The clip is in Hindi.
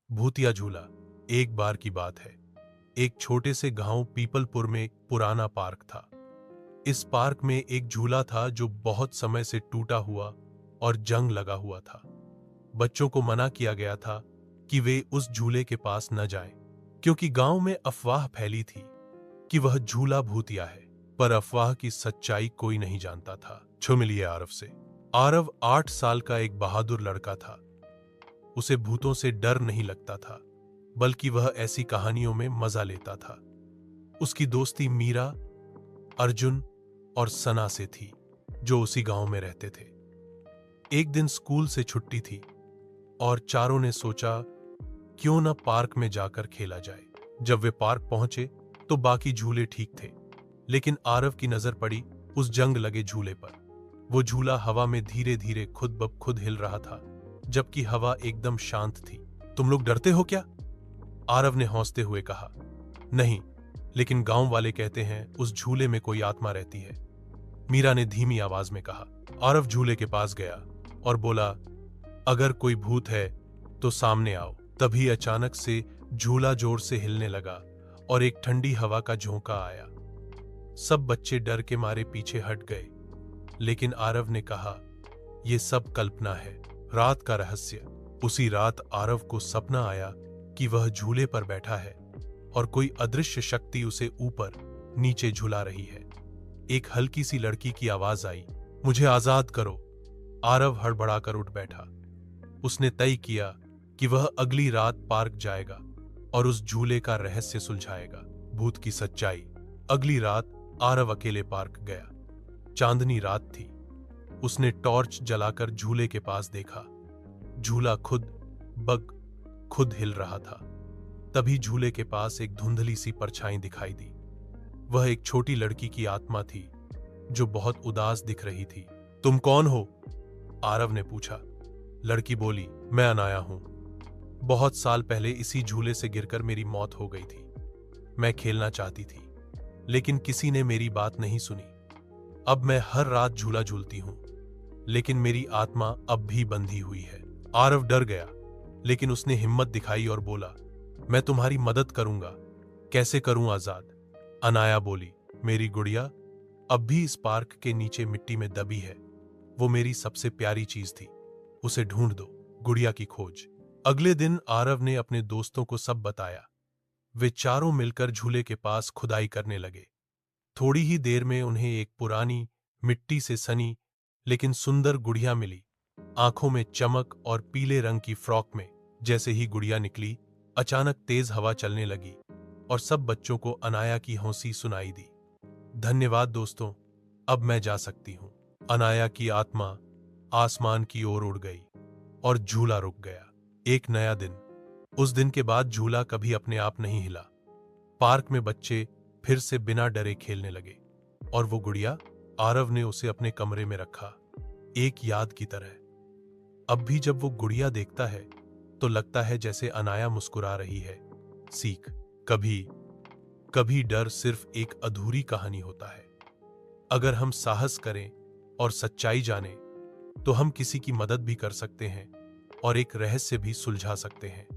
भूतिया झूला। एक बार की बात है, एक छोटे से गांव पीपलपुर में एक पुराना पार्क था। इस पार्क में एक झूला था जो बहुत समय से टूटा हुआ और जंग लगा हुआ था। बच्चों को मना किया गया था कि वे उस झूले के पास न जाएं, क्योंकि गांव में अफवाह फैली थी कि वह झूला भूतिया है। पर अफवाह की सच्चाई कोई नहीं जानता था। मिलिए आरव से। आरव 8 साल का एक बहादुर लड़का था। उसे भूतों से डर नहीं लगता था, बल्कि वह ऐसी कहानियों में मजा लेता था। उसकी दोस्ती मीरा, अर्जुन और सना से थी, जो उसी गांव में रहते थे। एक दिन स्कूल से छुट्टी थी और चारों ने सोचा क्यों न पार्क में जाकर खेला जाए। जब वे पार्क पहुंचे तो बाकी झूले ठीक थे, लेकिन आरव की नजर पड़ी उस जंग लगे झूले पर। वो झूला हवा में धीरे धीरे खुद ब खुद हिल रहा था, जबकि हवा एकदम शांत थी। तुम लोग डरते हो क्या? आरव ने हौंसते हुए कहा। नहीं, लेकिन गांव वाले कहते हैं उस झूले में कोई आत्मा रहती है, मीरा ने धीमी आवाज में कहा। आरव झूले के पास गया और बोला, अगर कोई भूत है तो सामने आओ। तभी अचानक से झूला जोर से हिलने लगा और एक ठंडी हवा का झोंका आया। सब बच्चे डर के मारे पीछे हट गए, लेकिन आरव ने कहा, यह सब कल्पना है, रात का रहस्य। उसी रात आरव को सपना आया कि वह झूले पर बैठा है और कोई अदृश्य शक्ति उसे ऊपर नीचे झुला रही है। एक हल्की सी लड़की की आवाज आई, मुझे आजाद करो। आरव हड़बड़ाकर उठ बैठा। उसने तय किया कि वह अगली रात पार्क जाएगा और उस झूले का रहस्य सुलझाएगा। भूत की सच्चाई। अगली रात आरव अकेले पार्क गया। चांदनी रात थी। उसने टॉर्च जलाकर झूले के पास देखा। झूला खुद हिल रहा था। तभी झूले के पास एक धुंधली सी परछाई दिखाई दी। वह एक छोटी लड़की की आत्मा थी, जो बहुत उदास दिख रही थी। तुम कौन हो? आरव ने पूछा। लड़की बोली, मैं अनाया हूं। बहुत साल पहले इसी झूले से गिरकर मेरी मौत हो गई थी। मैं खेलना चाहती थी, लेकिन किसी ने मेरी बात नहीं सुनी। अब मैं हर रात झूला झूलती हूं, लेकिन मेरी आत्मा अब भी बंधी हुई है। आरव डर गया, लेकिन उसने हिम्मत दिखाई और बोला, मैं तुम्हारी मदद करूंगा। कैसे करूं आजाद? अनाया बोली, मेरी गुड़िया अब भी इस पार्क के नीचे मिट्टी में दबी है। वो मेरी सबसे प्यारी चीज थी, उसे ढूंढ दो। गुड़िया की खोज। अगले दिन आरव ने अपने दोस्तों को सब बताया। वे चारों मिलकर झूले के पास खुदाई करने लगे। थोड़ी ही देर में उन्हें एक पुरानी, मिट्टी से सनी लेकिन सुंदर गुड़िया मिली, आंखों में चमक और पीले रंग की फ्रॉक में। जैसे ही गुड़िया निकली, अचानक तेज हवा चलने लगी और सब बच्चों को अनाया की हंसी सुनाई दी। धन्यवाद दोस्तों, अब मैं जा सकती हूं। अनाया की आत्मा आसमान की ओर उड़ गई और झूला रुक गया। एक नया दिन। उस दिन के बाद झूला कभी अपने आप नहीं हिला। पार्क में बच्चे फिर से बिना डरे खेलने लगे और वो गुड़िया, आरव ने उसे अपने कमरे में रखा, एक याद की तरह। अब भी जब वो गुड़िया देखता है तो लगता है जैसे अनाया मुस्कुरा रही है। सीख। कभी डर सिर्फ एक अधूरी कहानी होता है। अगर हम साहस करें और सच्चाई जानें, तो हम किसी की मदद भी कर सकते हैं और एक रहस्य भी सुलझा सकते हैं।